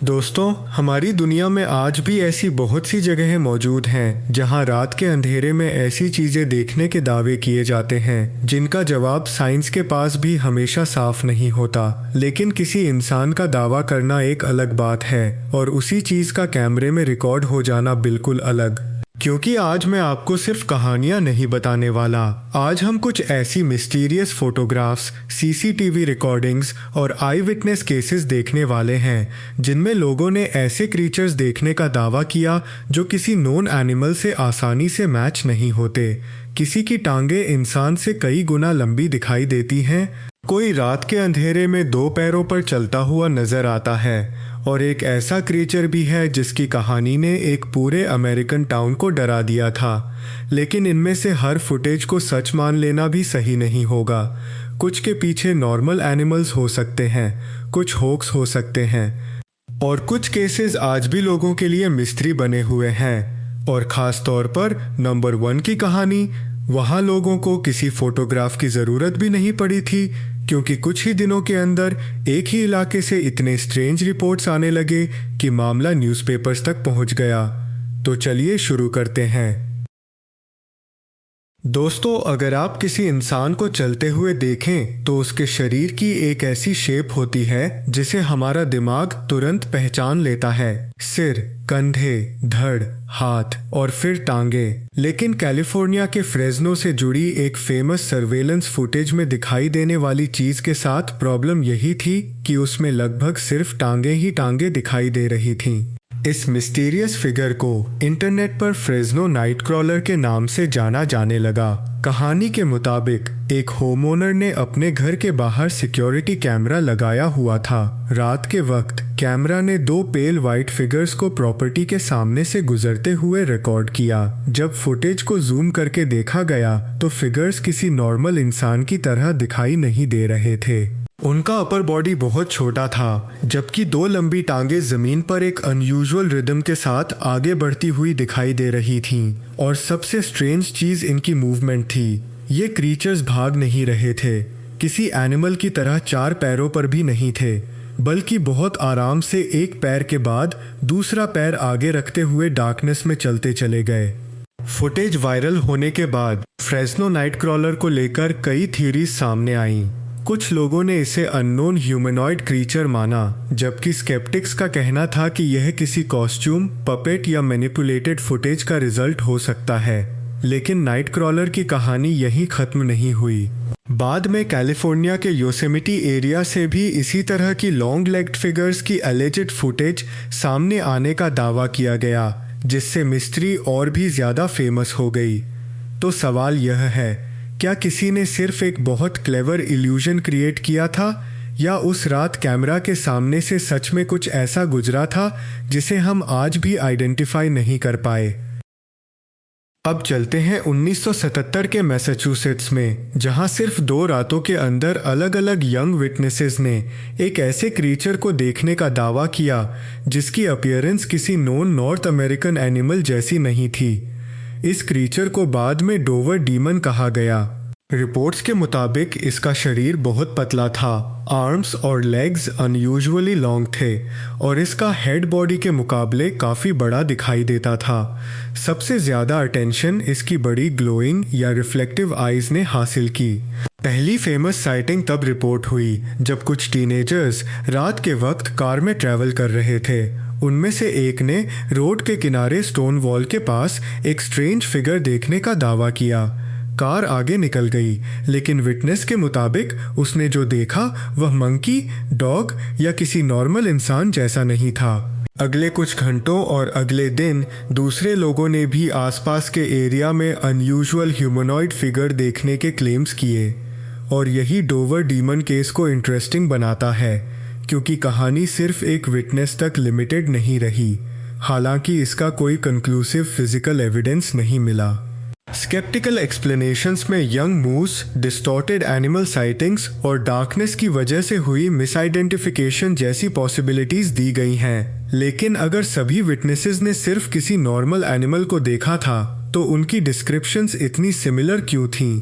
दोस्तों, हमारी दुनिया में आज भी ऐसी बहुत सी जगहें मौजूद हैं जहां रात के अंधेरे में ऐसी चीज़ें देखने के दावे किए जाते हैं जिनका जवाब साइंस के पास भी हमेशा साफ नहीं होता। लेकिन किसी इंसान का दावा करना एक अलग बात है और उसी चीज़ का कैमरे में रिकॉर्ड हो जाना बिल्कुल अलग। क्योंकि आज मैं आपको सिर्फ कहानियां नहीं बताने वाला, आज हम कुछ ऐसी मिस्टीरियस फोटोग्राफ्स, सीसीटीवी रिकॉर्डिंग्स और आई विटनेस केसेस देखने वाले हैं जिनमें लोगों ने ऐसे क्रीचर्स देखने का दावा किया जो किसी नोन एनिमल से आसानी से मैच नहीं होते। किसी की टांगें इंसान से कई गुना लंबी दिखाई देती हैं, कोई रात के अंधेरे में दो पैरों पर चलता हुआ नजर आता है और एक ऐसा क्रीचर भी है जिसकी कहानी ने एक पूरे अमेरिकन टाउन को डरा दिया था। लेकिन इनमें से हर फुटेज को सच मान लेना भी सही नहीं होगा। कुछ के पीछे नॉर्मल एनिमल्स हो सकते हैं, कुछ होक्स हो सकते हैं और कुछ केसेस आज भी लोगों के लिए मिस्ट्री बने हुए हैं। और ख़ास तौर पर नंबर 1 की कहानी, वहाँ लोगों को किसी फोटोग्राफ की ज़रूरत भी नहीं पड़ी थी क्योंकि कुछ ही दिनों के अंदर एक ही इलाके से इतने स्ट्रेंज रिपोर्ट्स आने लगे कि मामला न्यूज़पेपर्स तक पहुंच गया। तो चलिए शुरू करते हैं। दोस्तों, अगर आप किसी इंसान को चलते हुए देखें तो उसके शरीर की एक ऐसी शेप होती है जिसे हमारा दिमाग तुरंत पहचान लेता है। सिर, कंधे, धड़, हाथ और फिर टांगे। लेकिन कैलिफोर्निया के फ्रेज़नो से जुड़ी एक फेमस सर्वेलेंस फुटेज में दिखाई देने वाली चीज़ के साथ प्रॉब्लम यही थी कि उसमें लगभग सिर्फ टांगे ही टांगे दिखाई दे रही थीं। इस मिस्टीरियस फिगर को इंटरनेट पर फ्रेज़नो नाइट क्रॉलर के नाम से जाना जाने लगा। कहानी के मुताबिक एक होमओनर ने अपने घर के बाहर सिक्योरिटी कैमरा लगाया हुआ था। रात के वक्त कैमरा ने दो पेल वाइट फिगर्स को प्रॉपर्टी के सामने से गुजरते हुए रिकॉर्ड किया। जब फुटेज को जूम करके देखा गया तो फिगर्स किसी नॉर्मल इंसान की तरह दिखाई नहीं दे रहे थे। उनका अपर बॉडी बहुत छोटा था, जबकि दो लंबी टांगे जमीन पर एक अनयूजुअल रिदम के साथ आगे बढ़ती हुई दिखाई दे रही थीं। और सबसे स्ट्रेंज चीज़ इनकी मूवमेंट थी। ये क्रीचर्स भाग नहीं रहे थे, किसी एनिमल की तरह चार पैरों पर भी नहीं थे, बल्कि बहुत आराम से एक पैर के बाद दूसरा पैर आगे रखते हुए डार्कनेस में चलते चले गए। फुटेज वायरल होने के बाद फ्रेज़नो नाइट क्रॉलर को लेकर कई थ्योरीज सामने आईं। कुछ लोगों ने इसे अननोन ह्यूमनॉइड क्रीचर माना, जबकि स्केप्टिक्स का कहना था कि यह किसी कॉस्ट्यूम, पपेट या मैनिपुलेटेड फुटेज का रिजल्ट हो सकता है। लेकिन नाइट क्रॉलर की कहानी यहीं ख़त्म नहीं हुई। बाद में कैलिफोर्निया के योसेमिटी एरिया से भी इसी तरह की लॉन्ग लेग्ड फिगर्स की एलिजेड फुटेज सामने आने का दावा किया गया, जिससे मिस्ट्री और भी ज़्यादा फेमस हो गई। तो सवाल यह है, क्या किसी ने सिर्फ एक बहुत क्लेवर इल्यूजन क्रिएट किया था या उस रात कैमरा के सामने से सच में कुछ ऐसा गुजरा था जिसे हम आज भी आइडेंटिफाई नहीं कर पाए। अब चलते हैं 1977 के मैसाचुसेट्स में, जहां सिर्फ 2 रातों के अंदर अलग अलग यंग विटनेसेस ने एक ऐसे क्रीचर को देखने का दावा किया जिसकी अपीयरेंस किसी नोन नॉर्थ अमेरिकन एनिमल जैसी नहीं थी। इस क्रीचर को बाद में डोवर डीमन कहा गया। रिपोर्ट्स के मुताबिक इसका शरीर बहुत पतला था, आर्म्स और लेग्स अनयूजुअली लॉन्ग थे और इसका हेड बॉडी के मुकाबले काफ़ी बड़ा दिखाई देता था। सबसे ज़्यादा अटेंशन इसकी बड़ी ग्लोइंग या रिफ्लेक्टिव आइज़ ने हासिल की। पहली फेमस साइटिंग तब रिपोर्ट हुई जब कुछ टीनेजर्स रात के वक्त कार में ट्रैवल कर रहे थे। उनमें से एक ने रोड के किनारे स्टोन वॉल के पास एक स्ट्रेंज फिगर देखने का दावा किया। कार आगे निकल गई, लेकिन विटनेस के मुताबिक उसने जो देखा वह मंकी, डॉग या किसी नॉर्मल इंसान जैसा नहीं था। अगले कुछ घंटों और अगले दिन दूसरे लोगों ने भी आसपास के एरिया में अनयूजुअल ह्यूमनॉइड फिगर देखने के क्लेम्स किए। और यही डोवर डीमन केस को इंटरेस्टिंग बनाता है, क्योंकि कहानी सिर्फ एक विटनेस तक लिमिटेड नहीं रही। हालांकि इसका कोई कंक्लूसिव फिजिकल एविडेंस नहीं मिला। स्केप्टिकल एक्सप्लेनेशंस में यंग मूस, डिस्टॉर्टेड एनिमल साइटिंग्स और डार्कनेस की वजह से हुई मिसआइडेंटिफिकेशन जैसी पॉसिबिलिटीज दी गई हैं। लेकिन अगर सभी विटनेसेस ने सिर्फ किसी नॉर्मल एनिमल को देखा था तो उनकी डिस्क्रिप्शंस इतनी सिमिलर क्यों थीं?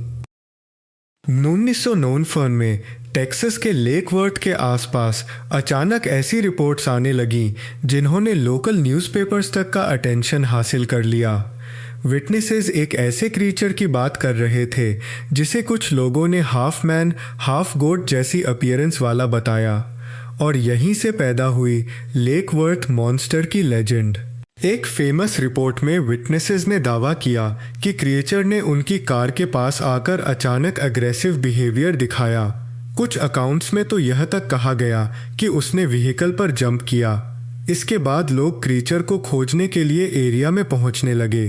1949 में टेक्सास के लेक वर्थ के आसपास अचानक ऐसी रिपोर्ट्स आने लगीं जिन्होंने लोकल न्यूज़पेपर्स तक का अटेंशन हासिल कर लिया। विटनेसेस एक ऐसे क्रीचर की बात कर रहे थे जिसे कुछ लोगों ने हाफ मैन हाफ गोट जैसी अपीयरेंस वाला बताया, और यहीं से पैदा हुई लेक वर्थ मॉन्स्टर की लेजेंड। एक फेमस रिपोर्ट में विटनेसेस ने दावा किया कि क्रिएचर ने उनकी कार के पास आकर अचानक अग्रेसिव बिहेवियर दिखाया। कुछ अकाउंट्स में तो यह तक कहा गया कि उसने व्हीकल पर जंप किया। इसके बाद लोग क्रीचर को खोजने के लिए एरिया में पहुंचने लगे।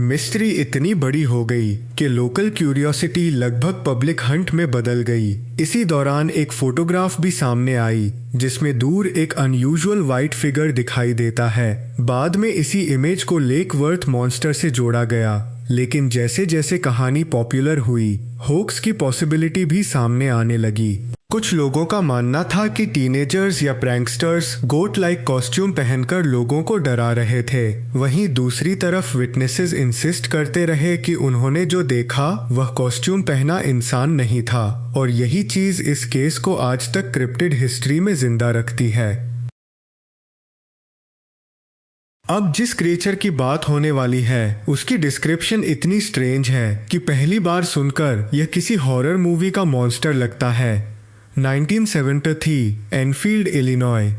मिस्ट्री इतनी बड़ी हो गई कि लोकल क्यूरियोसिटी लगभग पब्लिक हंट में बदल गई। इसी दौरान एक फोटोग्राफ भी सामने आई जिसमें दूर एक अनयूजुअल वाइट फिगर दिखाई देता है। बाद में इसी इमेज को लेक वर्थ मॉन्स्टर से जोड़ा गया, लेकिन जैसे जैसे कहानी पॉपुलर हुई, होक्स की पॉसिबिलिटी भी सामने आने लगी। कुछ लोगों का मानना था कि टीनेजर्स या प्रैंकस्टर्स गोट लाइक कॉस्ट्यूम पहनकर लोगों को डरा रहे थे। वहीं दूसरी तरफ विटनेसेस इंसिस्ट करते रहे कि उन्होंने जो देखा वह कॉस्ट्यूम पहना इंसान नहीं था, और यही चीज इस केस को आज तक क्रिप्टिड हिस्ट्री में जिंदा रखती है। अब जिस क्रिएचर की बात होने वाली है उसकी डिस्क्रिप्शन इतनी स्ट्रेंज है कि पहली बार सुनकर यह किसी हॉरर मूवी का मॉन्स्टर लगता है। 1973 एनफील्ड इलिनॉय।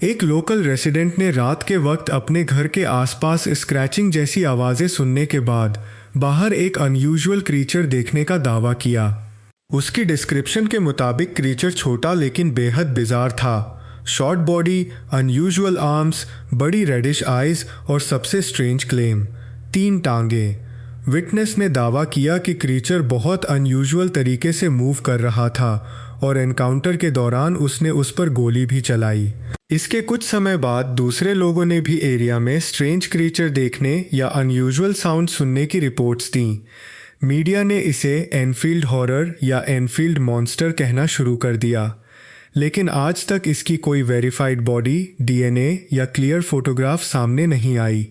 एक लोकल रेसिडेंट ने रात के वक्त अपने घर के आसपास स्क्रैचिंग जैसी आवाज़ें सुनने के बाद बाहर एक अनयूजुअल क्रीचर देखने का दावा किया। उसकी डिस्क्रिप्शन के मुताबिक क्रीचर छोटा लेकिन बेहद बिजार था। शॉर्ट बॉडी, अनयूजुअल आर्म्स, बड़ी रेडिश आइज और सबसे स्ट्रेंज क्लेम, 3 टांगे। विटनेस ने दावा किया कि क्रीचर बहुत अनयूजुअल तरीके से मूव कर रहा था और एनकाउंटर के दौरान उसने उस पर गोली भी चलाई। इसके कुछ समय बाद दूसरे लोगों ने भी एरिया में स्ट्रेंज क्रीचर देखने या अनयूजुअल साउंड सुनने की रिपोर्ट्स दी। मीडिया ने इसे एनफील्ड हॉरर या एनफील्ड मॉन्स्टर कहना शुरू कर दिया, लेकिन आज तक इसकी कोई वेरीफाइड बॉडी, डीएनए या क्लियर फोटोग्राफ सामने नहीं आई।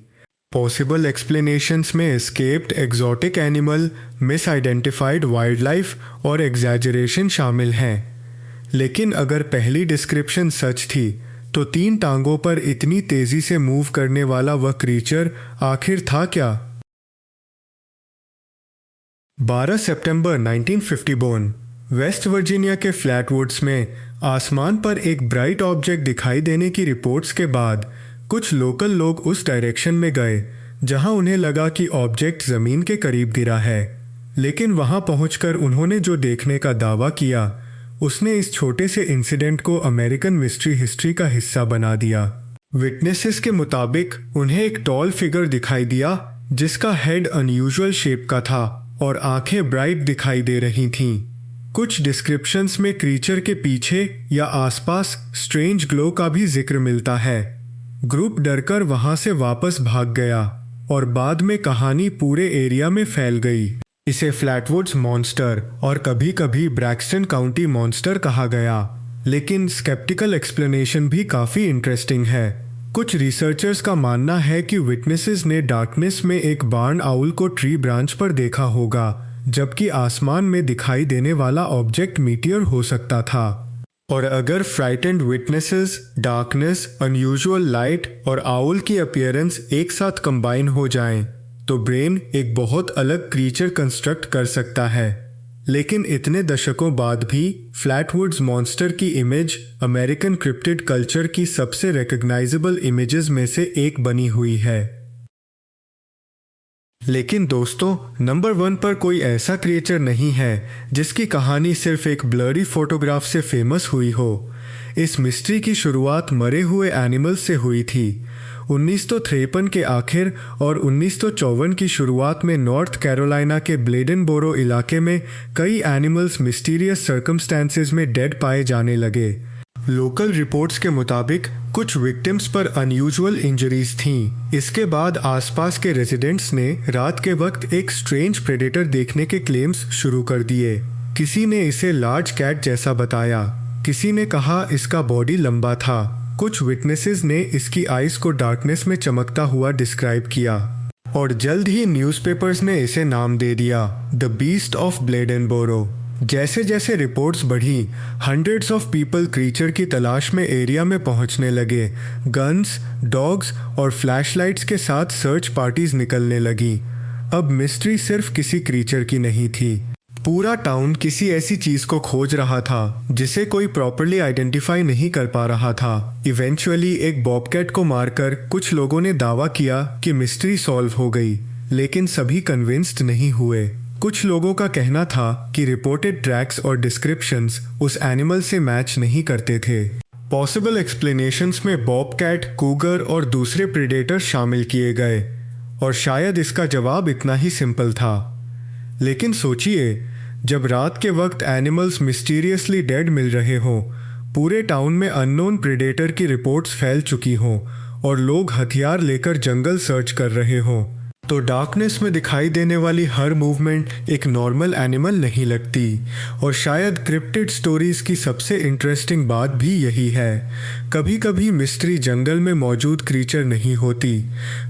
पॉसिबल एक्सप्लेनेशंस में escaped exotic animal, miss identified wild life और एग्जैजरेशन शामिल हैं। लेकिन अगर पहली डिस्क्रिप्शन सच थी तो 3 टांगों पर इतनी तेजी से मूव करने वाला वह क्रीचर आखिर था क्या? 12 सितंबर 1951 वेस्ट वर्जीनिया के फ्लैटवुड्स में आसमान पर एक ब्राइट ऑब्जेक्ट दिखाई देने की रिपोर्ट्स के बाद कुछ लोकल लोग उस डायरेक्शन में गए जहां उन्हें लगा कि ऑब्जेक्ट ज़मीन के करीब गिरा है। लेकिन वहां पहुंचकर उन्होंने जो देखने का दावा किया उसने इस छोटे से इंसिडेंट को अमेरिकन मिस्ट्री हिस्ट्री का हिस्सा बना दिया। विटनेसेस के मुताबिक उन्हें एक टॉल फिगर दिखाई दिया जिसका हेड अनयूजुअल शेप का था और आंखें ब्राइट दिखाई दे रही थीं। कुछ डिस्क्रिप्शंस में क्रीचर के पीछे या आसपास स्ट्रेंज ग्लो का भी जिक्र मिलता है। ग्रुप डरकर वहां से वापस भाग गया और बाद में कहानी पूरे एरिया में फैल गई। इसे फ्लैटवुड्स मॉन्स्टर और कभी कभी ब्रैक्सटन काउंटी मॉन्स्टर कहा गया, लेकिन स्केप्टिकल एक्सप्लेनेशन भी काफ़ी इंटरेस्टिंग है। कुछ रिसर्चर्स का मानना है कि विटनेसेस ने डार्कनेस में एक बार्न आउल को ट्री ब्रांच पर देखा होगा, जबकि आसमान में दिखाई देने वाला ऑब्जेक्ट मीटियर हो सकता था। और अगर frightened witnesses, darkness, unusual light और आउल की अपीयरेंस एक साथ कंबाइन हो जाएं, तो ब्रेन एक बहुत अलग क्रीचर कंस्ट्रक्ट कर सकता है। लेकिन इतने दशकों बाद भी फ्लैटवुड्स मॉन्स्टर की इमेज अमेरिकन क्रिप्टिड कल्चर की सबसे रिकग्नाइजेबल इमेजेस में से एक बनी हुई है। लेकिन दोस्तों, नंबर 1 पर कोई ऐसा क्रिएचर नहीं है जिसकी कहानी सिर्फ एक ब्लरी फोटोग्राफ से फेमस हुई हो। इस मिस्ट्री की शुरुआत मरे हुए एनिमल्स से हुई थी। 1953 के आखिर और 1954 की शुरुआत में नॉर्थ कैरोलिना के ब्लेडनबोरो इलाके में कई एनिमल्स मिस्टीरियस सर्कमस्टेंसेस में डेड पाए जाने लगे। लोकल रिपोर्ट्स के मुताबिक कुछ विक्टिम्स पर अनयूजुअल इंजरीज थीं। इसके बाद आसपास के रेजिडेंट्स ने रात के वक्त एक स्ट्रेंज प्रेडेटर देखने के क्लेम्स शुरू कर दिए। किसी ने इसे लार्ज कैट जैसा बताया, किसी ने कहा इसका बॉडी लंबा था। कुछ विटनेसेस ने इसकी आइज को डार्कनेस में चमकता हुआ डिस्क्राइब किया और जल्द ही न्यूज़पेपर्स ने इसे नाम दे दिया, द बीस्ट ऑफ ब्लेडनबोरो। जैसे जैसे रिपोर्ट्स बढ़ी, हंड्रेड्स ऑफ पीपल क्रीचर की तलाश में एरिया में पहुंचने लगे। गन्स, डॉग्स और फ्लैशलाइट्स के साथ सर्च पार्टीज निकलने लगी। अब मिस्ट्री सिर्फ किसी क्रीचर की नहीं थी, पूरा टाउन किसी ऐसी चीज को खोज रहा था जिसे कोई प्रॉपरली आइडेंटिफाई नहीं कर पा रहा था। इवेंचुअली एक बॉबकैट को मारकर कुछ लोगों ने दावा किया कि मिस्ट्री सॉल्व हो गई, लेकिन सभी कन्विंस्ड नहीं हुए। कुछ लोगों का कहना था कि रिपोर्टेड ट्रैक्स और डिस्क्रिप्शंस उस एनिमल से मैच नहीं करते थे। पॉसिबल एक्सप्लेनेशंस में बॉबकैट, कूगर और दूसरे प्रेडेटर्स शामिल किए गए, और शायद इसका जवाब इतना ही सिंपल था। लेकिन सोचिए, जब रात के वक्त एनिमल्स मिस्टीरियसली डेड मिल रहे हों, पूरे टाउन में अननोन प्रेडेटर की रिपोर्ट्स फैल चुकी हों और लोग हथियार लेकर जंगल सर्च कर रहे हों, तो डार्कनेस में दिखाई देने वाली हर मूवमेंट एक नॉर्मल एनिमल नहीं लगती। और शायद क्रिप्टिड स्टोरीज की सबसे इंटरेस्टिंग बात भी यही है। कभी कभी मिस्ट्री जंगल में मौजूद क्रीचर नहीं होती,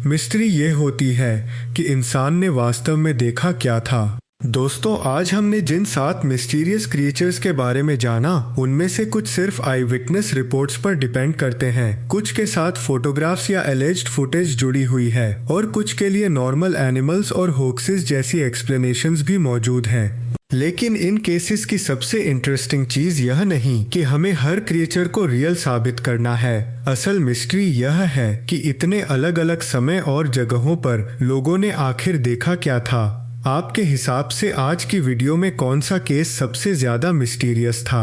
मिस्ट्री ये होती है कि इंसान ने वास्तव में देखा क्या था। दोस्तों, आज हमने जिन 7 मिस्टीरियस क्रिएचर्स के बारे में जाना, उनमें से कुछ सिर्फ आई विटनेस रिपोर्ट्स पर डिपेंड करते हैं, कुछ के साथ फोटोग्राफ्स या एलिज्ड फुटेज जुड़ी हुई है, और कुछ के लिए नॉर्मल एनिमल्स और होक्सेस जैसी एक्सप्लेनेशंस भी मौजूद हैं। लेकिन इन केसेस की सबसे इंटरेस्टिंग चीज यह नहीं कि हमें हर क्रिएचर को रियल साबित करना है। असल मिस्ट्री यह है कि इतने अलग अलग समय और जगहों पर लोगों ने आखिर देखा क्या था। आपके हिसाब से आज की वीडियो में कौन सा केस सबसे ज्यादा मिस्टीरियस था?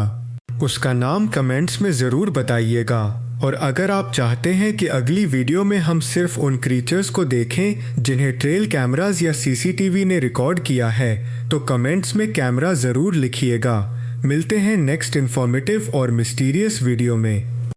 उसका नाम कमेंट्स में ज़रूर बताइएगा। और अगर आप चाहते हैं कि अगली वीडियो में हम सिर्फ उन क्रीचर्स को देखें जिन्हें ट्रेल कैमरास या सीसीटीवी ने रिकॉर्ड किया है, तो कमेंट्स में कैमरा ज़रूर लिखिएगा। मिलते हैं नेक्स्ट इन्फॉर्मेटिव और मिस्टीरियस वीडियो में।